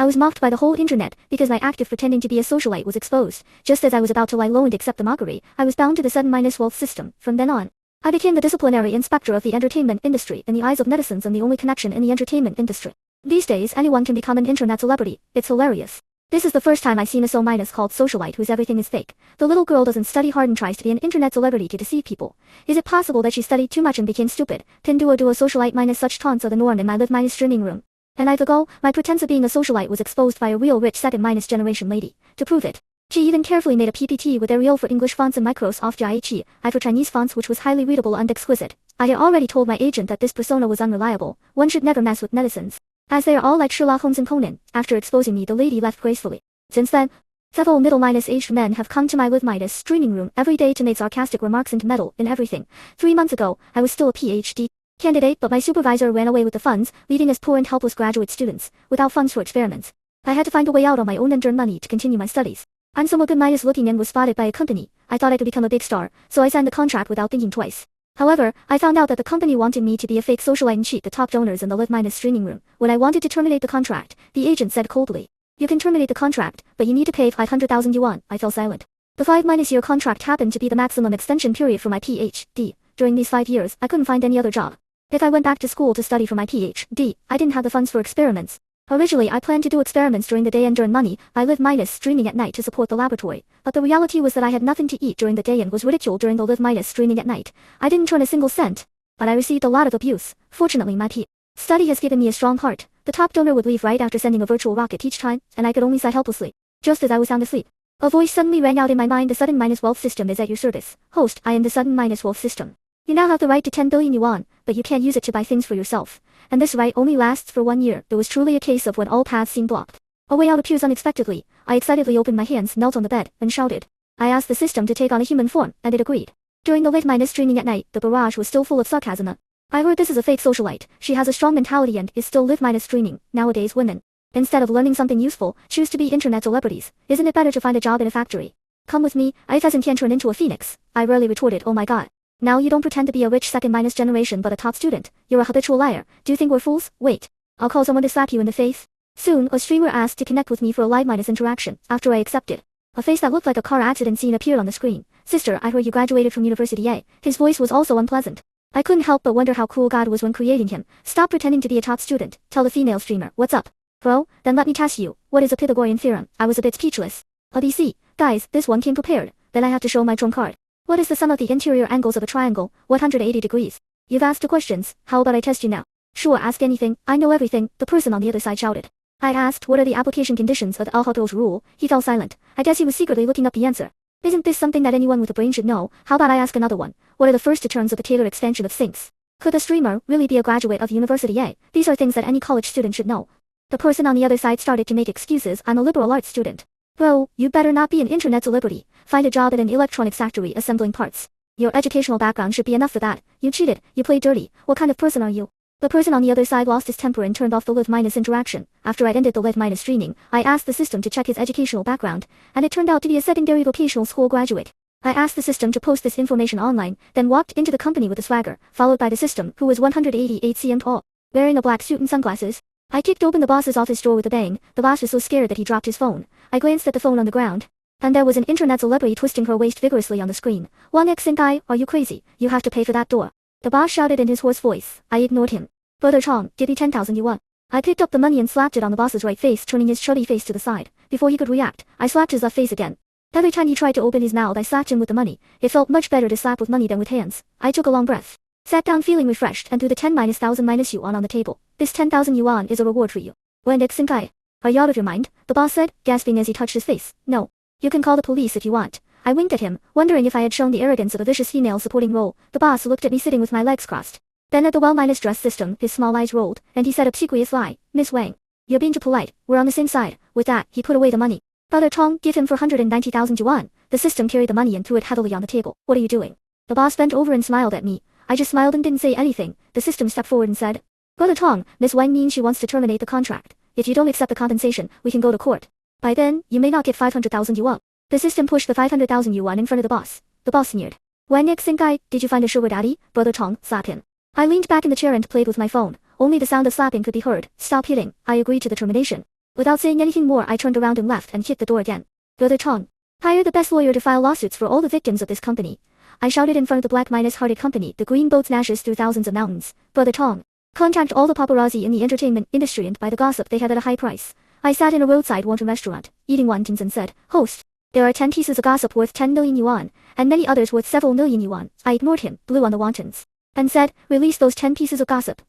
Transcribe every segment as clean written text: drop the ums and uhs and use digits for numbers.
I was mocked by the whole internet because my act of pretending to be a socialite was exposed. Just as I was about to lie low and accept the mockery, I was bound to the sudden -12 system. From then on, I became the disciplinary inspector of the entertainment industry in the eyes of netizens and the only connection in the entertainment industry. These days, anyone can become an internet celebrity. It's hilarious. This is the first time I've seen a so- called Socialite whose everything is fake. The little girl doesn't study hard and tries to be an internet celebrity to deceive people. Is it possible that she studied too much and became stupid? Can do a Socialite minus such taunts are the norm in my live streaming room. A night ago, my pretense of being a socialite was exposed by a real rich second generation lady. To prove it, she even carefully made a PPT with Arial for English fonts and Microsoft Jiaiqi for Chinese fonts, which was highly readable and exquisite. I had already told my agent that this persona was unreliable. One should never mess with netizens, as they are all like Sherlock Holmes and Conan. After exposing me, the lady left gracefully. Since then, several middle-aged men have come to my live streaming room every day to make sarcastic remarks and to meddle in everything. 3 months ago, I was still a PhD candidate, but my supervisor ran away with the funds, leaving us poor and helpless graduate students, without funds for experiments. I had to find a way out on my own and earn money to continue my studies. I'm somewhat good looking and was spotted by a company. I thought I could become a big star, so I signed the contract without thinking twice. However, I found out that the company wanted me to be a fake socialite and cheat the top donors in the live streaming room. When I wanted to terminate the contract, the agent said coldly, "You can terminate the contract, but you need to pay 500,000 yuan. I fell silent. The 5-year contract happened to be the maximum extension period for my PhD. During these 5 years, I couldn't find any other job. If I went back to school to study for my PhD, I didn't have the funds for experiments. Originally, I planned to do experiments during the day and earn money by live streaming at night to support the laboratory. But the reality was that I had nothing to eat during the day and was ridiculed during the live streaming at night. I didn't earn a single cent, but I received a lot of abuse. Fortunately, my study has given me a strong heart. The top donor would leave right after sending a virtual rocket each time, and I could only sigh helplessly. Just as I was sound asleep, a voice suddenly rang out in my mind. The sudden -12 system is at your service. Host, I am the sudden -12 system. You now have the right to 10 billion yuan, but you can't use it to buy things for yourself. And this right only lasts for 1 year. It was truly a case of when all paths seem blocked, a way out appears unexpectedly. I excitedly opened my hands, knelt on the bed, and shouted. I asked the system to take on a human form, and it agreed. During the live streaming at night, the barrage was still full of sarcasm. I heard this is a fake socialite. She has a strong mentality and is still live streaming. Nowadays women, instead of learning something useful, choose to be internet celebrities. Isn't it better to find a job in a factory? Come with me, I pheasant can turn into a phoenix. I rarely retorted, oh my god. Now you don't pretend to be a rich second generation but a top student. You're a habitual liar. Do you think we're fools? Wait. I'll call someone to slap you in the face. Soon, a streamer asked to connect with me for a live interaction. After I accepted, a face that looked like a car accident scene appeared on the screen. Sister, I heard you graduated from University A. His voice was also unpleasant. I couldn't help but wonder how cruel God was when creating him. Stop pretending to be a top student. Tell the female streamer, what's up? Bro, then let me test you. What is a Pythagorean theorem? I was a bit speechless. A BC. Guys, this one came prepared. Then I have to show my trump card. What is the sum of the interior angles of a triangle? 180 degrees. You've asked the questions. How about I test you now? Sure, ask anything. I know everything, the person on the other side shouted. I asked, what are the application conditions of the Al-Hado's rule? He fell silent. I guess he was secretly looking up the answer. Isn't this something that anyone with a brain should know? How about I ask another one? What are the first terms of the Taylor expansion of sinks? Could the streamer really be a graduate of University A? These are things that any college student should know. The person on the other side started to make excuses. I'm a liberal arts student. Bro, you better not be an internet celebrity. Find a job at an electronics factory assembling parts. Your educational background should be enough for that. You cheated. You played dirty. What kind of person are you? The person on the other side lost his temper and turned off the live interaction. After I ended the live streaming, I asked the system to check his educational background, and it turned out to be a secondary vocational school graduate. I asked the system to post this information online, then walked into the company with a swagger, followed by the system, who was 188 cm tall, wearing a black suit and sunglasses. I kicked open the boss's office door with a bang. The boss was so scared that he dropped his phone. I glanced at the phone on the ground, and there was an internet celebrity twisting her waist vigorously on the screen. One Senkai, are you crazy? You have to pay for that door. The boss shouted in his hoarse voice. I ignored him. Brother Chong, give me 10,000 yuan. I picked up the money and slapped it on the boss's right face, turning his chubby face to the side. Before he could react, I slapped his left face again. Every time he tried to open his mouth, I slapped him with the money. It felt much better to slap with money than with hands. I took a long breath, sat down feeling refreshed, and threw the 10,000 yuan on the table. This 10,000 yuan is a reward for you. When Senkai, are you out of your mind? The boss said, gasping as he touched his face. No. You can call the police if you want. I winked at him, wondering if I had shown the arrogance of a vicious female supporting role. The boss looked at me sitting with my legs crossed. Then at the well-dressed system, his small eyes rolled, and he said obsequious lie. Miss Wang, you're being too polite. We're on the same side. With that, he put away the money. Brother Chong, give him 490,000 yuan. The system carried the money and threw it heavily on the table. What are you doing? The boss bent over and smiled at me. I just smiled and didn't say anything. The system stepped forward and said, Brother Chong, Miss Wang means she wants to terminate the contract. If you don't accept the compensation, we can go to court. By then, you may not get 500,000 yuan. The system pushed the 500,000 yuan in front of the boss. The boss sneered. Wang Senkai, did you find a sugar daddy? Brother Chong, slap him. I leaned back in the chair and played with my phone. Only the sound of slapping could be heard. Stop hitting. I agreed to the termination. Without saying anything more, I turned around and left and hit the door again. Brother Chong, hire the best lawyer to file lawsuits for all the victims of this company. I shouted in front of the black-hearted company, the green boat snashes through thousands of mountains. Brother Tong, contact all the paparazzi in the entertainment industry and buy the gossip they have at a high price. I sat in a roadside wonton restaurant, eating wontons and said, Host, there are 10 pieces of gossip worth 10 million yuan, and many others worth several million yuan. I ignored him, blew on the wontons, and said, release those 10 pieces of gossip.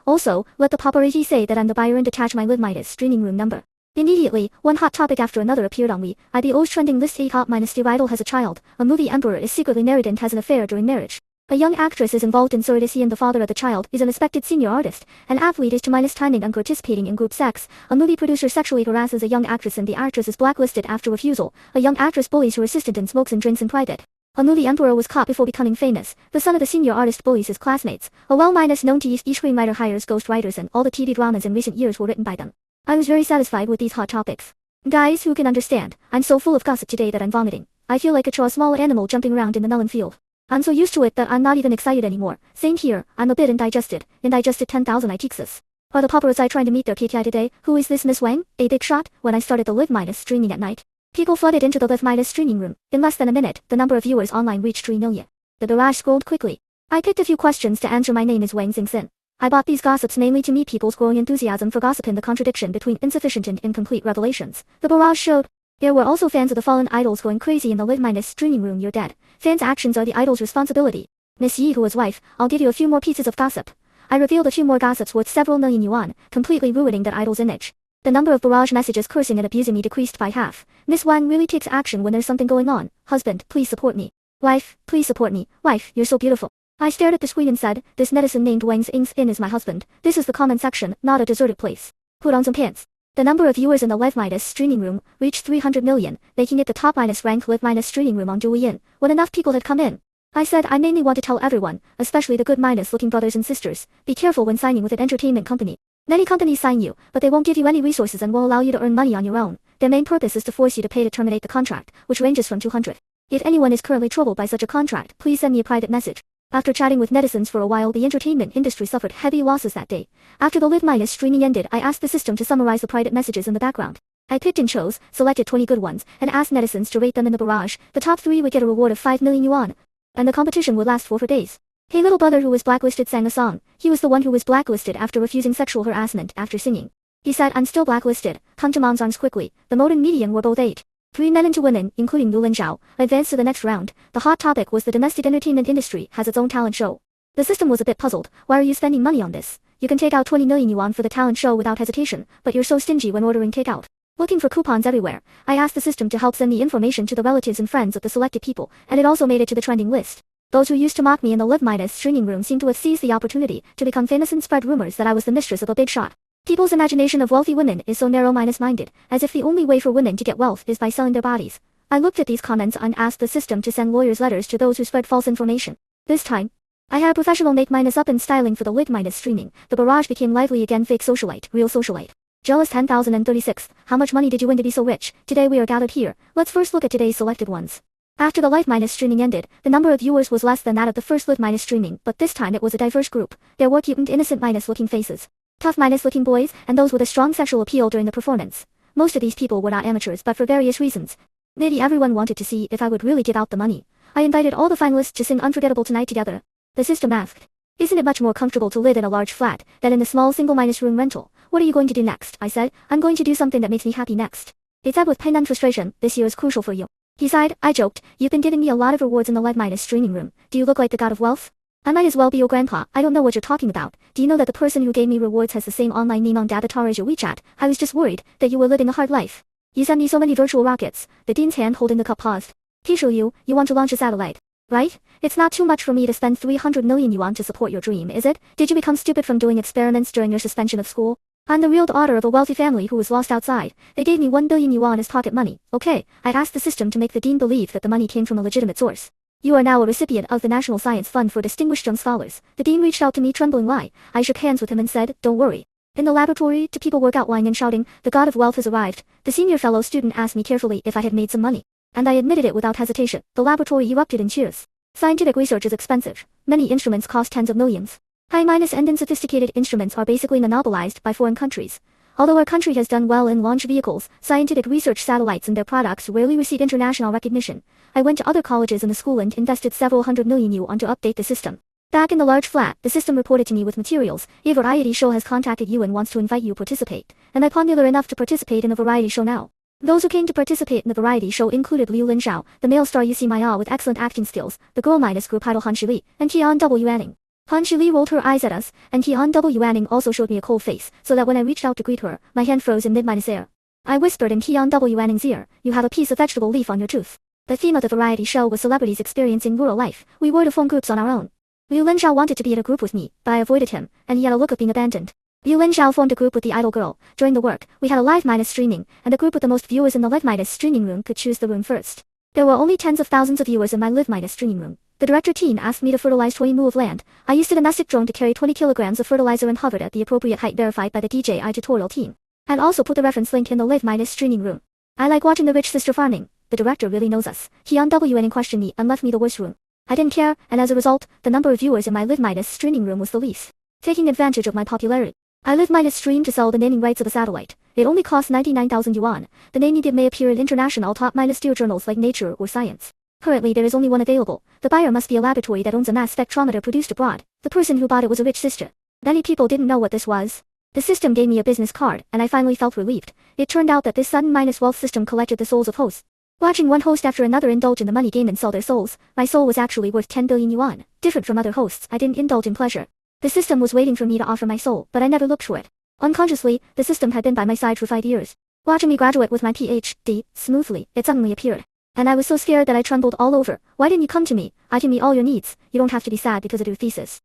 Also, let the paparazzi say that I'm the buyer and attach my Live Midas streaming room number. Immediately, one hot topic after another appeared on IBO's trending list. A hot minus the idol has a child, a movie emperor is secretly married and has an affair during marriage. A young actress is involved in surrogacy and the father of the child is a respected senior artist. An athlete is to minus timing and participating in group sex. A movie producer sexually harasses a young actress and the actress is blacklisted after refusal. A young actress bullies her assistant and smokes and drinks in private. A movie emperor was caught before becoming famous. The son of the senior artist bullies his classmates. A well-minus known to each screenwriter hires ghost writers and all the TV dramas in recent years were written by them. I was very satisfied with these hot topics. Guys who can understand, I'm so full of gossip today that I'm vomiting. I feel like a small animal jumping around in the melon field. I'm so used to it that I'm not even excited anymore. Same here, I'm a bit indigested 10,000 ITXs. Are the paparazzi trying to meet their KPI today? Who is this Miss Wang? A big shot? When I started the Live Midas streaming at night, people flooded into the Live Midas streaming room. In less than a minute, the number of viewers online reached 3 million. The barrage scrolled quickly. I picked a few questions to answer. My name is Wang Xingxin. I bought these gossips mainly to meet people's growing enthusiasm for gossip and the contradiction between insufficient and incomplete revelations. The barrage showed. There were also fans of the fallen idols going crazy in the Live Midas streaming room. You're dead. Fans' actions are the idol's responsibility. Miss Yi, who was wife, I'll give you a few more pieces of gossip. I revealed a few more gossips worth several million yuan, completely ruining that idol's image. The number of barrage messages cursing and abusing me decreased by half. Miss Wang really takes action when there's something going on. Husband, please support me. Wife, please support me. Wife, you're so beautiful. I stared at the screen and said, this netizen named Wang Xingxin is my husband. This is the comment section, not a deserted place. Put on some pants. The number of viewers in the Live Midas streaming room reached 300 million, making it the top ranked Live Midas streaming room on Douyin. When enough people had come in, I said I mainly want to tell everyone, especially the good looking brothers and sisters, be careful when signing with an entertainment company. Many companies sign you, but they won't give you any resources and won't allow you to earn money on your own. Their main purpose is to force you to pay to terminate the contract, which ranges from 200. If anyone is currently troubled by such a contract, please send me a private message. After chatting with netizens for a while, the entertainment industry suffered heavy losses that day. After the Live Midas streaming ended, I asked the system to summarize the private messages in the background. I picked and chose, selected 20 good ones, and asked netizens to rate them in the barrage. The top 3 would get a reward of 5 million yuan. And the competition would last for 4 days. Hey Little Brother, who was blacklisted, sang a song. He was the one who was blacklisted after refusing sexual harassment after singing. He said, I'm still blacklisted, come to mom's arms quickly. The mode and median were both 8. 3 men and 2 women, including Lu Linzhao, advanced to the next round. The hot topic was the domestic entertainment industry has its own talent show. The system was a bit puzzled. Why are you spending money on this? You can take out 20 million yuan for the talent show without hesitation, but you're so stingy when ordering takeout. Looking for coupons everywhere, I asked the system to help send the information to the relatives and friends of the selected people, and it also made it to the trending list. Those who used to mock me in the Live Midas streaming room seemed to have seized the opportunity to become famous and spread rumors that I was the mistress of a big shot. People's imagination of wealthy women is so narrow-minded, as if the only way for women to get wealth is by selling their bodies. I looked at these comments and asked the system to send lawyers' letters to those who spread false information. This time, I had a professional make up in styling for the Live Midas streaming. The barrage became lively again. Fake socialite, real socialite. Jealous 10,036. How much money did you win to be so rich? Today we are gathered here. Let's first look at today's selected ones. After the Live Midas streaming ended, the number of viewers was less than that of the first Live Midas streaming, but this time it was a diverse group. There were cute and innocent looking faces, tough looking boys, and those with a strong sexual appeal during the performance. Most of these people were not amateurs, but for various reasons. Maybe everyone wanted to see if I would really give out the money. I invited all the finalists to sing Unforgettable Tonight together. The system asked, isn't it much more comfortable to live in a large flat than in the small single room rental? What are you going to do next? I said, I'm going to do something that makes me happy next. It said with pain and frustration, this year is crucial for you. He sighed. I joked, you've been giving me a lot of rewards in the Live Midas streaming room. Do you look like the god of wealth? I might as well be your grandpa. I don't know what you're talking about. Do you know that the person who gave me rewards has the same online meme on avatar as your WeChat? I was just worried that you were living a hard life. You sent me so many virtual rockets. The dean's hand holding the cup paused. Teacher, you want to launch a satellite, right? It's not too much for me to spend 300 million yuan to support your dream, is it? Did you become stupid from doing experiments during your suspension of school? I'm the real daughter of a wealthy family who was lost outside. They gave me 1 billion yuan as pocket money. Okay, I asked the system to make the dean believe that the money came from a legitimate source. You are now a recipient of the National Science Fund for Distinguished Young Scholars. The dean reached out to me trembling. Why? I shook hands with him and said, don't worry. In the laboratory, two people work out whining and shouting, the god of wealth has arrived. The senior fellow student asked me carefully if I had made some money. And I admitted it without hesitation. The laboratory erupted in cheers. Scientific research is expensive. Many instruments cost tens of millions. High-end and sophisticated instruments are basically monopolized by foreign countries. Although our country has done well in launch vehicles, scientific research satellites and their products rarely receive international recognition. I went to other colleges in the school and invested several hundred million yuan to update the system. Back in the large flat, the system reported to me with materials. A variety show has contacted you and wants to invite you to participate. And I'm popular enough to participate in a variety show now. Those who came to participate in the variety show included Liu Linshao, the male star Yusi Maya with excellent acting skills, the girl minus group idol Han Shili, and Qian W. Anning. Han Shili rolled her eyes at us, and Qian W. Anning also showed me a cold face, so that when I reached out to greet her, my hand froze in mid-minus air. I whispered in Qian W. Anning's ear, "You have a piece of vegetable leaf on your tooth." The theme of the variety show was celebrities experiencing rural life. We were to form groups on our own. Liu Linshao wanted to be in a group with me, but I avoided him, and he had a look of being abandoned. Liu Linshao formed a group with the idol girl. During the work, we had a live minus streaming, and the group with the most viewers in the live minus streaming room could choose the room first. There were only tens of thousands of viewers in my live minus streaming room. The director team asked me to fertilize 20 mu of land. I used a domestic drone to carry 20 kilograms of fertilizer and hovered at the appropriate height verified by the DJI tutorial team. And also put the reference link in the live minus streaming room. I like watching the rich sister farming. The director really knows us. Qian W. questioned me and left me the worst room. I didn't care, and as a result, the number of viewers in my live minus streaming room was the least. Taking advantage of my popularity, I live minus stream to sell the naming rights of a satellite. It only costs 99,000 yuan. The name you give may appear in international top minus tier journals like Nature or Science. Currently there is only one available. The buyer must be a laboratory that owns a mass spectrometer produced abroad. The person who bought it was a rich sister. Many people didn't know what this was. The system gave me a business card, and I finally felt relieved. It turned out that this sudden minus wealth system collected the souls of hosts. Watching one host after another indulge in the money game and sell their souls, my soul was actually worth 10 billion yuan. Different from other hosts, I didn't indulge in pleasure. The system was waiting for me to offer my soul, but I never looked for it. Unconsciously, the system had been by my side for 5 years. Watching me graduate with my PhD, smoothly, it suddenly appeared. And I was so scared that I trembled all over. Why didn't you come to me? I can meet all your needs. You don't have to be sad because of your thesis.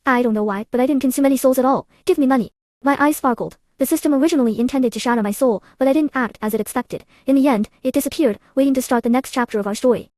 I don't know why, but I didn't consume any souls at all. Give me money. My eyes sparkled. The system originally intended to shatter my soul, but I didn't act as it expected. In the end, it disappeared, waiting to start the next chapter of our story.